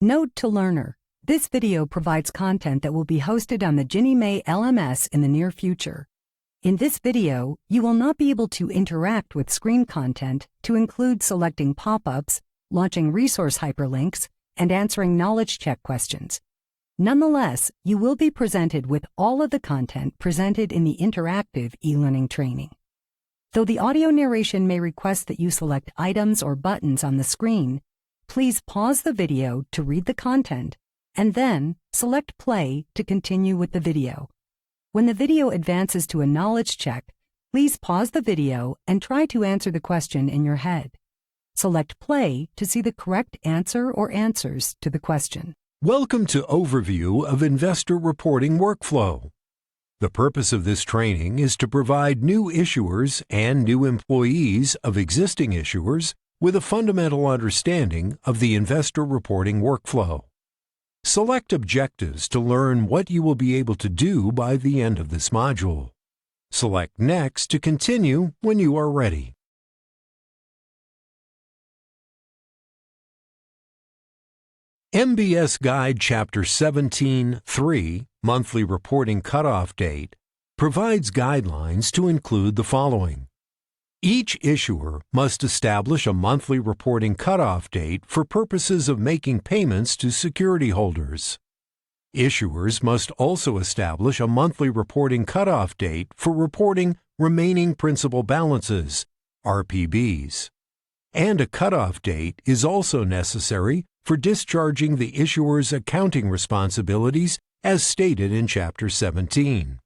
Note to learner: this video provides content that will be hosted on the Ginnie Mae LMS in the near future. In this video, you will not be able to interact with screen content to include selecting pop-ups, launching resource hyperlinks, and answering knowledge check questions. Nonetheless, you will be presented with all of the content presented in the interactive e-learning training. Though the audio narration may request that you select items or buttons on the screen, please pause the video to read the content and then select play to continue with the video. When the video advances to a knowledge check, please pause the video and try to answer the question in your head. Select play to see the correct answer or answers to the question. Welcome to Overview of Investor Reporting Workflow. The purpose of this training is to provide new issuers and new employees of existing issuers with a fundamental understanding of the investor reporting workflow. Select objectives to learn what you will be able to do by the end of this module. Select Next to continue when you are ready. MBS Guide Chapter 17.3, Monthly Reporting Cutoff Date, provides guidelines to include the following. Each issuer must establish a monthly reporting cutoff date for purposes of making payments to security holders. Issuers must also establish a monthly reporting cutoff date for reporting remaining principal balances, RPBs. And a cutoff date is also necessary for discharging the issuer's accounting responsibilities as stated in Chapter 17.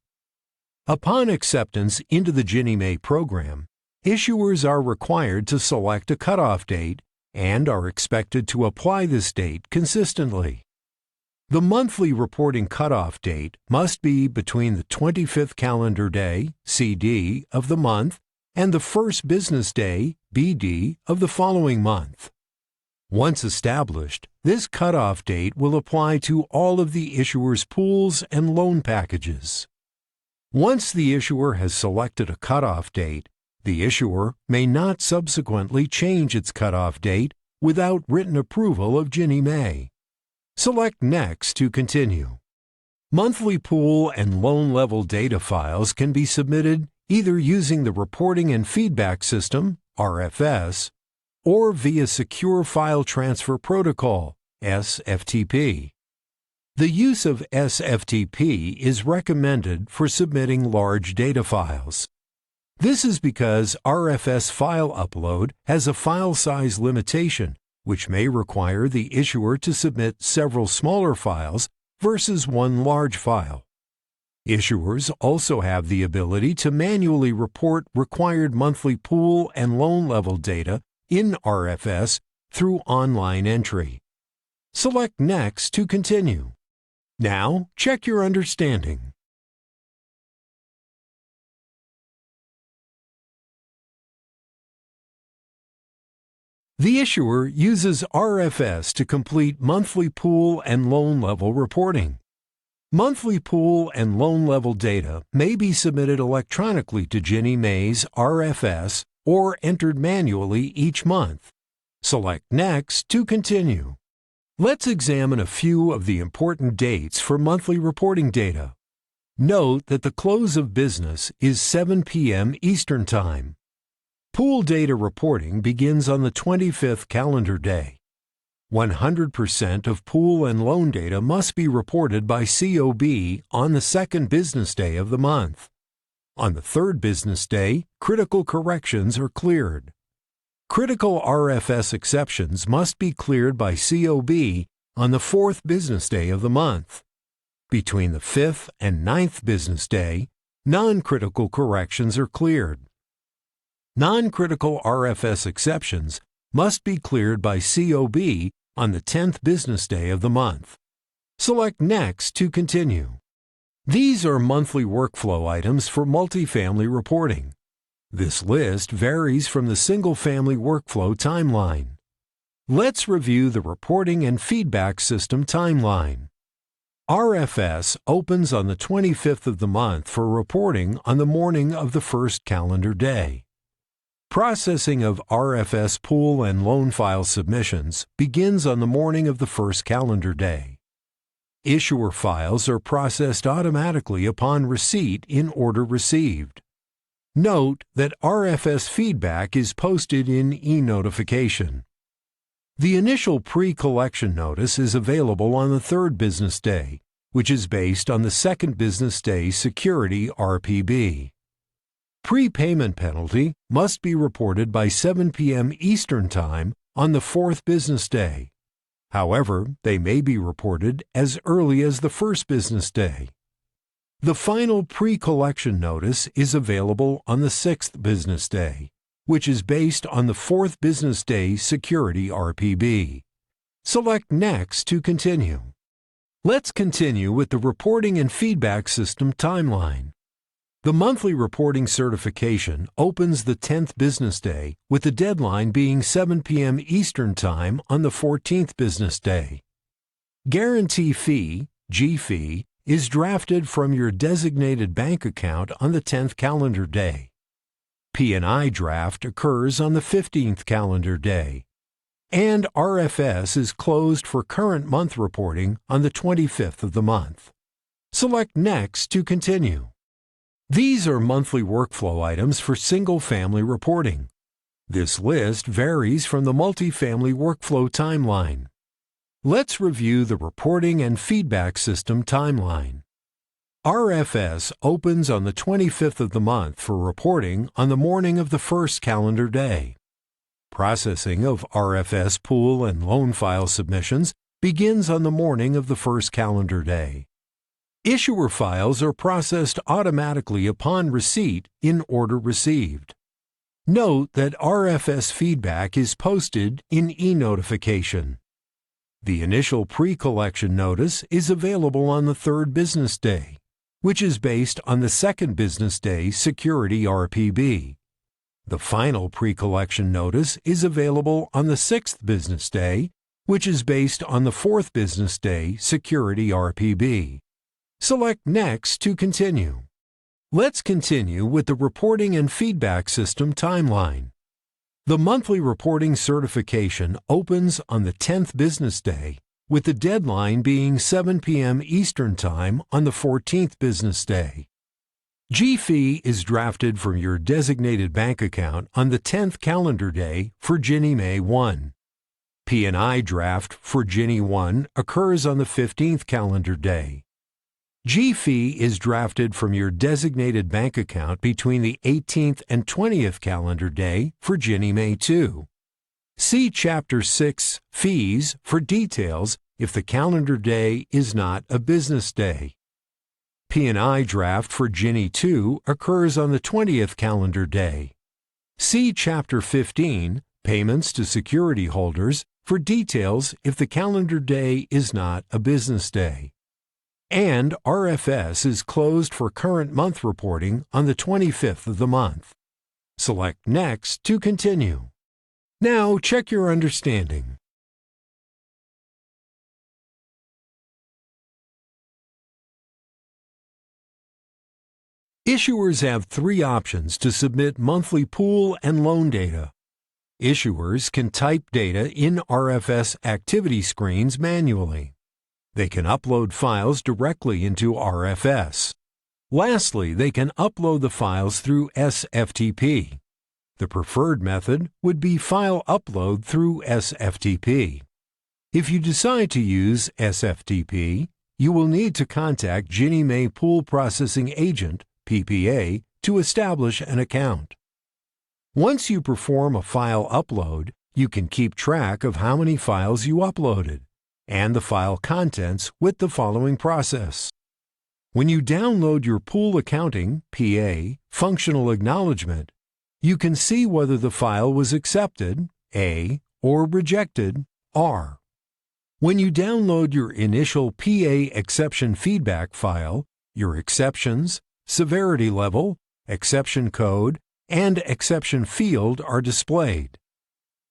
Upon acceptance into the Ginnie Mae program, issuers are required to select a cutoff date and are expected to apply this date consistently. The monthly reporting cutoff date must be between the 25th calendar day, CD, of the month and the first business day, BD, of the following month. Once established, this cutoff date will apply to all of the issuer's pools and loan packages. Once the issuer has selected a cutoff date, the issuer may not subsequently change its cutoff date without written approval of Ginnie Mae. Select Next to continue. Monthly pool and loan level data files can be submitted either using the Reporting and Feedback System, RFS, or via Secure File Transfer Protocol, SFTP. The use of SFTP is recommended for submitting large data files. This is because RFS file upload has a file size limitation, which may require the issuer to submit several smaller files versus one large file. Issuers also have the ability to manually report required monthly pool and loan level data in RFS through online entry. Select Next to continue. Now, check your understanding. The issuer uses RFS to complete monthly pool and loan level reporting. Monthly pool and loan level data may be submitted electronically to Ginnie Mae's RFS or entered manually each month. Select Next to continue. Let's examine a few of the important dates for monthly reporting data. Note that the close of business is 7 p.m. Eastern Time. Pool data reporting begins on the 25th calendar day. 100% of pool and loan data must be reported by COB on the second business day of the month. On the third business day, critical corrections are cleared. Critical RFS exceptions must be cleared by COB on the fourth business day of the month. Between the fifth and ninth business day, non-critical corrections are cleared. Non-critical RFS exceptions must be cleared by COB on the 10th business day of the month. Select Next to continue. These are monthly workflow items for multifamily reporting. This list varies from the single-family workflow timeline. Let's review the Reporting and Feedback System timeline. RFS opens on the 25th of the month for reporting on the morning of the first calendar day. Processing of RFS pool and loan file submissions begins on the morning of the first calendar day. Issuer files are processed automatically upon receipt in order received. Note that RFS feedback is posted in e-notification. The initial pre-collection notice is available on the third business day, which is based on the second business day security RPB. Prepayment penalty must be reported by 7 p.m. Eastern Time on the fourth business day. However, they may be reported as early as the first business day. The final pre-collection notice is available on the sixth business day, which is based on the fourth business day security RPB. Select Next to continue. Let's continue with the reporting and feedback system timeline. The monthly reporting certification opens the 10th business day, with the deadline being 7 p.m. Eastern Time on the 14th business day. Guarantee fee, G fee, is drafted from your designated bank account on the 10th calendar day. P&I draft occurs on the 15th calendar day. And RFS is closed for current month reporting on the 25th of the month. Select Next to continue. These are monthly workflow items for single-family reporting. This list varies from the multifamily workflow timeline. Let's review the reporting and feedback system timeline. RFS opens on the 25th of the month for reporting on the morning of the first calendar day. Processing of RFS pool and loan file submissions begins on the morning of the first calendar day. Issuer files are processed automatically upon receipt in order received. Note that RFS feedback is posted in e-notification. The initial pre-collection notice is available on the third business day, which is based on the second business day security RPB. The final pre-collection notice is available on the sixth business day, which is based on the fourth business day security RPB. Select Next to continue. Let's continue with the reporting and feedback system timeline. The monthly reporting certification opens on the 10th business day, with the deadline being 7 p.m. Eastern Time on the 14th business day. G fee is drafted from your designated bank account on the 10th calendar day for Ginnie Mae 1. P&I draft for Ginnie 1 occurs on the 15th calendar day. G fee is drafted from your designated bank account between the 18th and 20th calendar day for Ginnie Mae 2. See Chapter 6, Fees, for details if the calendar day is not a business day. P&I draft for Ginnie 2 occurs on the 20th calendar day. See Chapter 15, Payments to Security Holders, for details if the calendar day is not a business day. And RFS is closed for current month reporting on the 25th of the month. Select Next to continue. Now check your understanding. Issuers have three options to submit monthly pool and loan data. Issuers can type data in RFS activity screens manually. They can upload files directly into RFS. Lastly, they can upload the files through SFTP. The preferred method would be file upload through SFTP. If you decide to use SFTP, you will need to contact Ginnie Mae Pool Processing Agent, PPA, to establish an account. Once you perform a file upload, you can keep track of how many files you uploaded and the file contents with the following process. When you download your Pool Accounting (PA) functional acknowledgement, you can see whether the file was accepted (A) or rejected (R). When you download your initial PA exception feedback file, your exceptions, severity level, exception code, and exception field are displayed.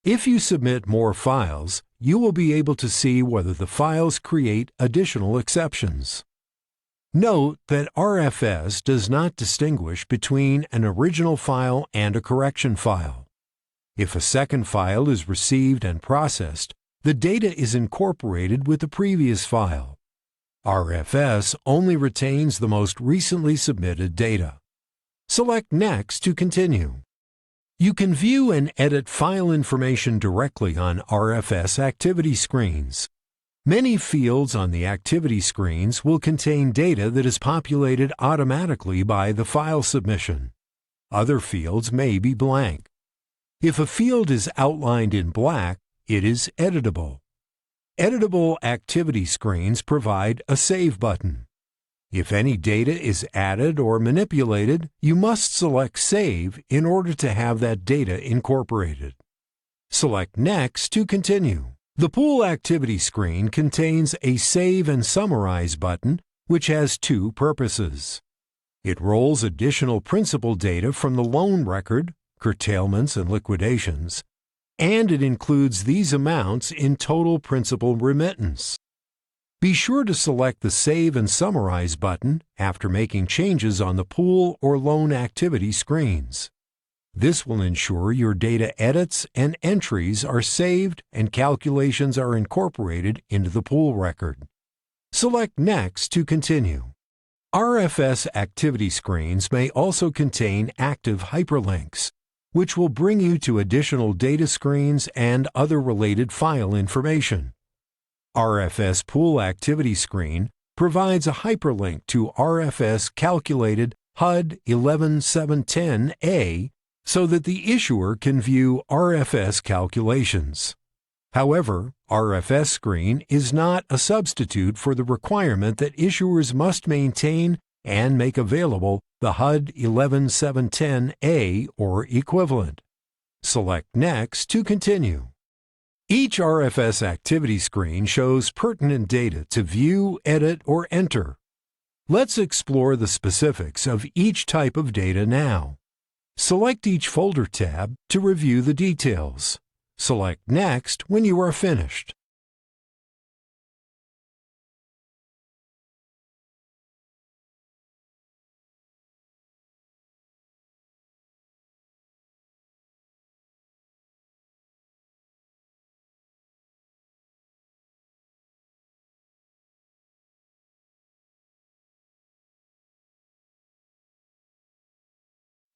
If you submit more files, you will be able to see whether the files create additional exceptions. Note that RFS does not distinguish between an original file and a correction file. If a second file is received and processed, the data is incorporated with the previous file. RFS only retains the most recently submitted data. Select Next to continue. You can view and edit file information directly on RFS activity screens. Many fields on the activity screens will contain data that is populated automatically by the file submission. Other fields may be blank. If a field is outlined in black, it is editable. Editable activity screens provide a Save button. If any data is added or manipulated, you must select Save in order to have that data incorporated. Select Next to continue. The Pool Activity screen contains a Save and Summarize button, which has two purposes. It rolls additional principal data from the loan record, curtailments and liquidations, and it includes these amounts in total principal remittance. Be sure to select the Save and Summarize button after making changes on the Pool or Loan Activity screens. This will ensure your data edits and entries are saved and calculations are incorporated into the pool record. Select Next to continue. RFS activity screens may also contain active hyperlinks, which will bring you to additional data screens and other related file information. RFS Pool Activity screen provides a hyperlink to RFS calculated HUD 11710A so that the issuer can view RFS calculations. However, RFS screen is not a substitute for the requirement that issuers must maintain and make available the HUD 11710A or equivalent. Select Next to continue. Each RFS activity screen shows pertinent data to view, edit, or enter. Let's explore the specifics of each type of data now. Select each folder tab to review the details. Select Next when you are finished.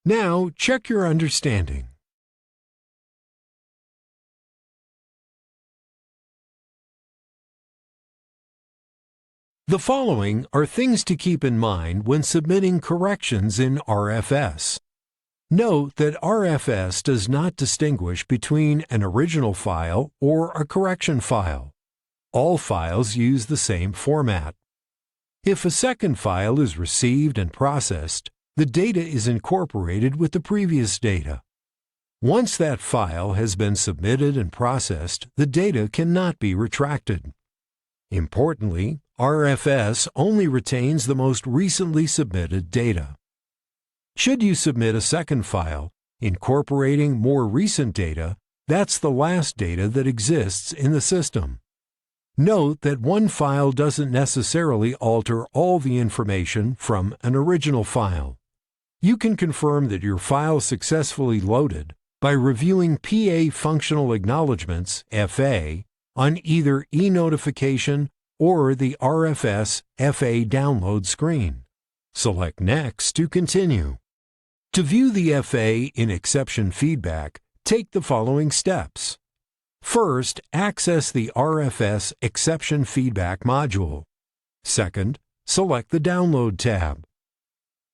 Now, check your understanding. The following are things to keep in mind when submitting corrections in RFS. Note that RFS does not distinguish between an original file or a correction file. All files use the same format. If a second file is received and processed, the data is incorporated with the previous data. Once that file has been submitted and processed, the data cannot be retracted. Importantly, RFS only retains the most recently submitted data. Should you submit a second file, incorporating more recent data, that's the last data that exists in the system. Note that one file doesn't necessarily alter all the information from an original file. You can confirm that your file successfully loaded by reviewing PA Functional Acknowledgements, FA, on either e-notification or the RFS FA download screen. Select Next to continue. To view the FA in Exception Feedback, take the following steps. First, access the RFS Exception Feedback module. Second, select the Download tab.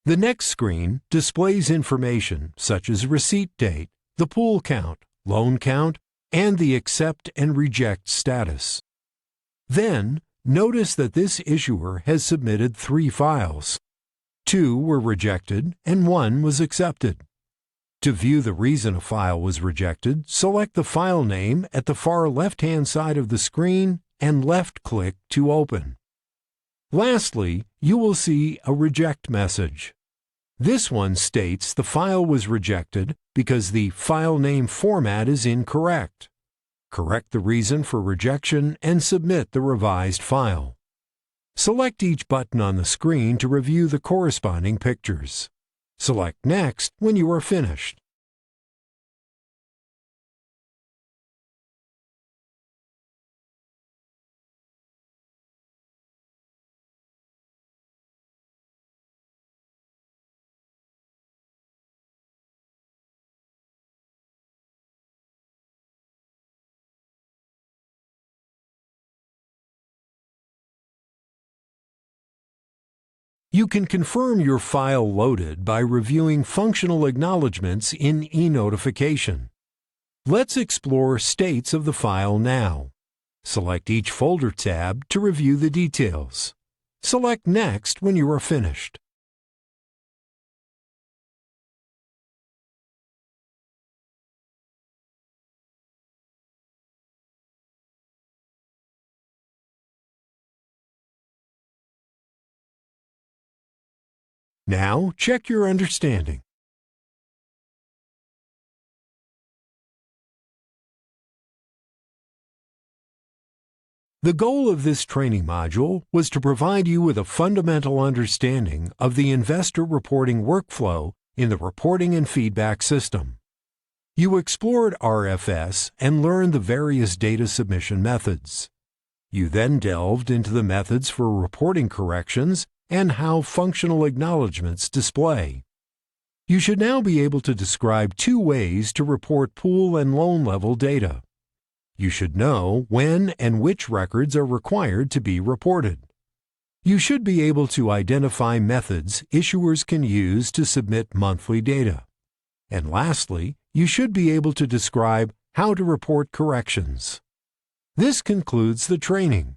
The next screen displays information such as receipt date, the pool count, loan count, and the accept and reject status. Then, notice that this issuer has submitted 3 files. 2 were rejected and 1 was accepted. To view the reason a file was rejected, select the file name at the far left-hand side of the screen and left-click to open. Lastly, you will see a reject message. This one states the file was rejected because the file name format is incorrect. Correct the reason for rejection and submit the revised file. Select each button on the screen to review the corresponding pictures. Select Next when you are finished. You can confirm your file loaded by reviewing functional acknowledgements in eNotification. Let's explore states of the file now. Select each folder tab to review the details. Select Next when you are finished. Now, check your understanding. The goal of this training module was to provide you with a fundamental understanding of the investor reporting workflow in the reporting and feedback system. You explored RFS and learned the various data submission methods. You then delved into the methods for reporting corrections and how functional acknowledgements display. You should now be able to describe two ways to report pool and loan level data. You should know when and which records are required to be reported. You should be able to identify methods issuers can use to submit monthly data. And lastly, you should be able to describe how to report corrections. This concludes the training.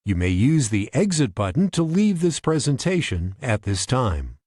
You may use the Exit button to leave this presentation at this time.